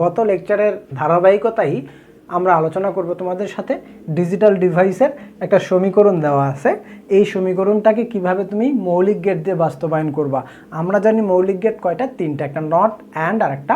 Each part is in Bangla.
গত লেকচারের ধারাবাহিকতাই আমরা আলোচনা করব তোমাদের সাথে ডিজিটাল ডিভাইসের একটা সমীকরণ দেওয়া আছে। এই সমীকরণটাকে কিভাবে তুমি মৌলিক গেট দিয়ে বাস্তবায়ন করবা। আমরা জানি মৌলিক গেট কয়টা, তিনটা, একটা নট, অ্যান্ড আর একটা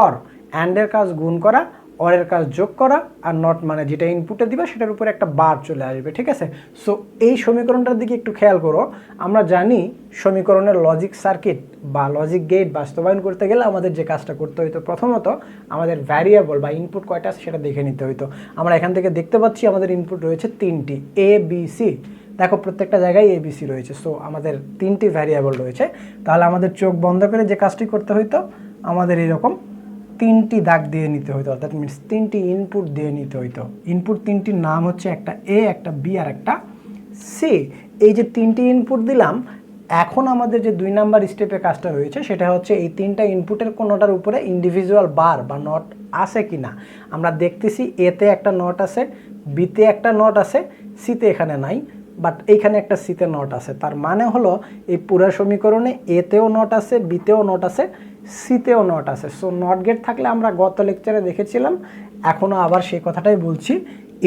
অর। অ্যান্ডের কাজ গুণ করা, অরের কাজ যোগ করা, আর নট মানে যেটা ইনপুটে দিবে সেটার উপরে একটা বার চলে আসবে, ঠিক আছে। সো এই সমীকরণটার দিকে একটু খেয়াল করো। আমরা জানি সমীকরণের লজিক সার্কিট বা লজিক গেট বাস্তবায়ন করতে গেলে আমাদের যে কাজটা করতে হইতো, প্রথমত আমাদের ভ্যারিয়েবল বা ইনপুট কয়টা আছে সেটা দেখে নিতে হইতো। আমরা এখান থেকে দেখতে পাচ্ছি আমাদের ইনপুট রয়েছে তিনটি, এ বি সি। দেখো প্রত্যেকটা জায়গায় এবিসি রয়েছে। সো আমাদের তিনটি ভ্যারিয়েবল রয়েছে। তাহলে আমাদের চোখ বন্ধ করে যে কাজটি করতে হইতো, আমাদের এরকম তিনটি দাগ দিয়ে নিতে হইতো, দ্যাট মিনস তিনটি ইনপুট দিয়ে নিতে হইতো। ইনপুট তিনটির নাম হচ্ছে একটা এ, একটা বি আর একটা সি। এই যে তিনটি ইনপুট দিলাম, এখন আমাদের যে 2 নাম্বার স্টেপে কাজটা রয়েছে সেটা হচ্ছে এই তিনটা ইনপুটের কোনোটার উপরে ইন্ডিভিজুয়াল বার বা নট আছে কিনা। আমরা দেখতেছি এতে একটা নট আছে, বিতে একটা নট আছে, সিতে এখানে নাই, বাট এইখানে একটা সিতে নট আছে। তার মানে হলো এই পুরো সমীকরণে এতেও নট আছে, বিতেও নট আছে, সিতেও নট আছে। সো নট গেট থাকলে আমরা গত লেকচারে দেখেছিলাম, এখনও আবার সেই কথাটাই বলছি।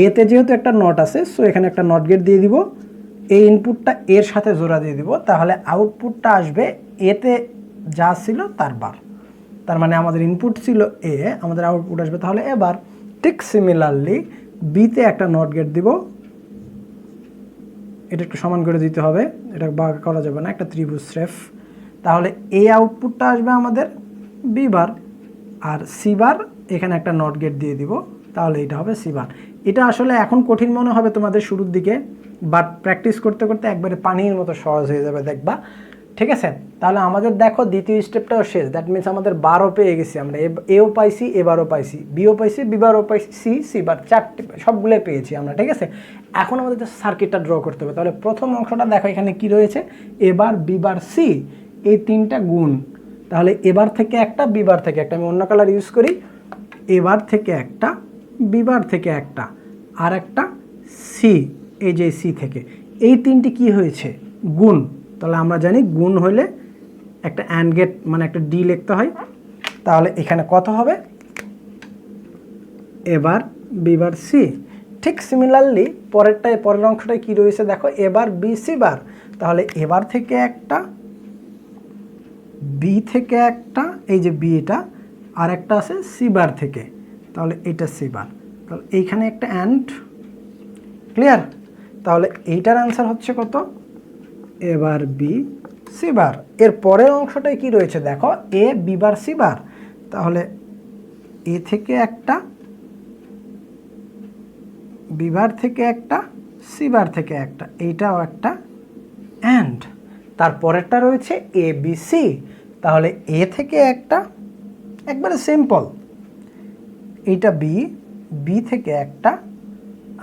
এতে যেহেতু একটা নট আছে, সো এখানে একটা নট গেট দিয়ে দিব, এই ইনপুটটা এর সাথে জোড়া দিয়ে দিব, তাহলে আউটপুটটা আসবে এতে যা ছিল তার বার। তার মানে আমাদের ইনপুট ছিল এ, আমাদের আউটপুট আসবে তাহলে এবার। ঠিক সিমিলারলি বিতে একটা নট গেট দিব, এটা একটু সমান করে দিতে হবে, এটা ভাগ করা যাবে না, একটা ত্রিভুজ স্রেফ। তাহলে এই আউটপুটটা আসবে আমাদের বি বার, আর সি বার এখানে একটা নট গেট দিয়ে দিব, তাহলে এটা হবে সি বার। এটা আসলে এখন কঠিন মনে হবে তোমাদের শুরুর দিকে, বাট প্র্যাকটিস করতে করতে একবারে পানির মতো সহজ হয়ে যাবে, দেখবা, ঠিক আছে। তাহলে আমাদের দেখো দ্বিতীয় স্টেপটাও শেষ, দ্যাট মিনস আমাদের বারও পেয়ে গেছি আমরা, এও পাইছি, এবারও পাইছি, বিও পাইছি, বিবারও পাইছি, সি বার, চারটে সবগুলো পেয়েছি আমরা, ঠিক আছে। এখন আমাদের সার্কিটটা ড্র করতে হবে। তাহলে প্রথম অংশটা দেখো এখানে কি রয়েছে, এবার বিবার সি, এই তিনটা গুণ, তাহলে এবার থেকে একটা, বিবার থেকে একটা, আমি অন্য কালার ইউজ করি, এবার থেকে একটা, বিবার থেকে একটা, আর একটা সি, এই যে সি থেকে, এই তিনটি কি হয়েছে, গুণ। তাহলে আমরা জানি গুণ হলে একটা অ্যান্ড গেট মানে একটা ডি লিখতে হয়। তাহলে এখানে কত হবে, এবার বিবার সি। ঠিক সিমিলারলি পরের অংশটায় কি রয়েছে দেখো, এবার বি সি বার, তাহলে এবার থেকে একটা, বি থেকে একটা, এই যে বি এটা, আর একটা আছে সি বার থেকে, তাহলে এটা সি বার। তাহলে এইখানে একটা অ্যান্ড, ক্লিয়ার। তাহলে এইটার অ্যান্সার হচ্ছে কত, এবার বি সি বার। এর পরের অংশটায় কি রয়েছে দেখো, এ বি বার সি বার, তাহলে এ থেকে একটা, বি বার থেকে একটা, সি বার থেকে একটা, এইটাও একটা অ্যান্ড। তারপরেরটা রয়েছে এ বি সি, তাহলে এ থেকে একটা, একবারে সিম্পল, এইটা বি, বি থেকে একটা,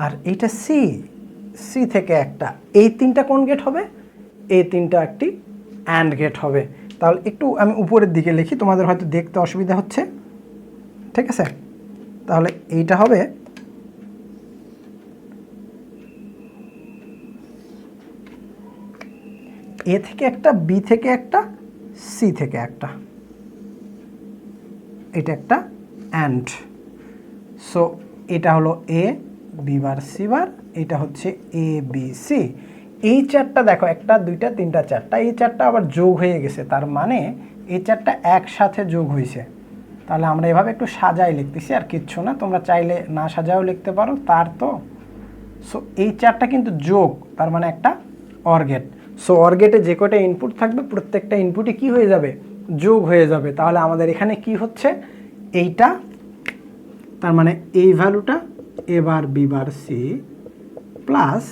আর এইটা সি, সি থেকে একটা। এই তিনটা কোন গেট হবে, এই তিনটা একটি অ্যান্ড গেট হবে। তাহলে একটু আমি উপরের দিকে লিখি, তোমাদের হয়তো দেখতে অসুবিধা হচ্ছে, ঠিক আছে। তাহলে এইটা হবে এ থেকে একটা, বি থেকে একটা, সি থেকে একটা, এটা একটা অ্যান্ড। সো এটা হলো এ বি বার সি বার, এটা হচ্ছে এ বি সি। এই চারটা দেখো, একটা দুইটা তিনটা চারটা, এই চারটা আবার যোগ হয়ে গেছে, তার মানে এই চারটা একসাথে যোগ হয়েছে। তাহলে আমরা এভাবে একটু সাজাই লিখতেছি, আর কিচ্ছু না, তোমরা চাইলে না সাজাও লিখতে পারো, তার তো। সো এই চারটা কিন্তু যোগ, তার মানে একটা অর গেট। সো অর গেটে যে কটা ইনপুট থাকবে প্রত্যেকটা ইনপুটই কি হয়ে যাবে, যোগ হয়ে যাবে। তাহলে আমাদের এখানে কি হচ্ছে, এইটা, তার মানে এই ভ্যালুটা এবার বি বার সি প্লাস,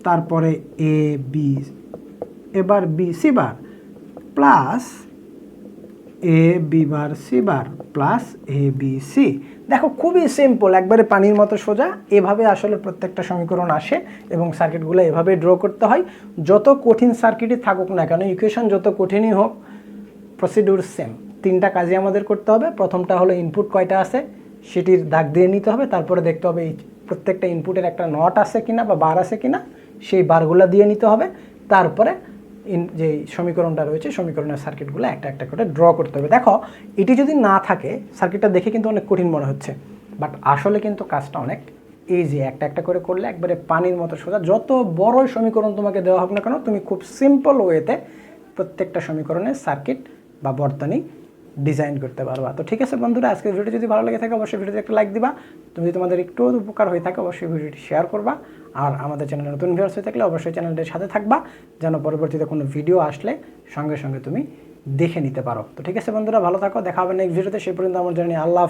তারপরে এ বি, এবার b c bar plus a b bar c bar plus a b c. দেখো খুবই সিম্পল, একবারে পানির মতো সোজা। এভাবে আসলে প্রত্যেকটা সমীকরণ আসে এবং সার্কিটগুলো এভাবে ড্র করতে হয়। যত কঠিন সার্কিটই থাকুক না কেন, ইকুয়েশন যত কঠিনই হোক, প্রসিডিউর সেম। তিনটা কাজই আমাদের করতে হবে। প্রথমটা হলো ইনপুট কয়টা আছে সেটির দাগ দিয়ে নিতে হবে, তারপরে দেখতে হবে এই প্রত্যেকটা ইনপুটের একটা নট আছে কিনা বা বার আছে কিনা, সেই বারগুলো দিয়ে নিতে হবে। তারপরে যে সমীকরণটা রয়েছে সমীকরণের সার্কিটগুলো একটা একটা করে ড্র করতে হবে। দেখো এটি যদি না থাকে সার্কিটটা দেখে কিন্তু অনেক কঠিন মনে হচ্ছে, বাট আসলে কিন্তু কাজটা অনেক ইজি। একটা একটা করে করলে একবারে পানির মতো সোজা। যত বড় সমীকরণ তোমাকে দেওয়া হোক না কেন তুমি খুব সিম্পল ওয়েতে প্রত্যেকটা সমীকরণের সার্কিট বা বর্তনী ডিজাইন করতে পারবা। তো ঠিক আছে বন্ধুরা, আজকের ভিডিওটি যদি ভালো লেগে থাকে অবশ্যই ভিডিওতে একটা লাইক দিবা। তুমি যদি তোমাদের একটু উপকার হয়ে থাকে অবশ্যই ভিডিওটি শেয়ার করবা। আর আমাদের চ্যানেলে নতুন ভিউয়ার্স হয়ে থাকলে অবশ্যই চ্যানেলটির সাথে থাকবা, যেন পরবর্তীতে কোনো ভিডিও আসলে সঙ্গে সঙ্গে তুমি দেখে নিতে পারো। তো ঠিক আছে বন্ধুরা, ভালো থাকো, দেখা হবে নেক্সট ভিডিওতে। সেই পর্যন্ত আমার জানি আল্লাহ।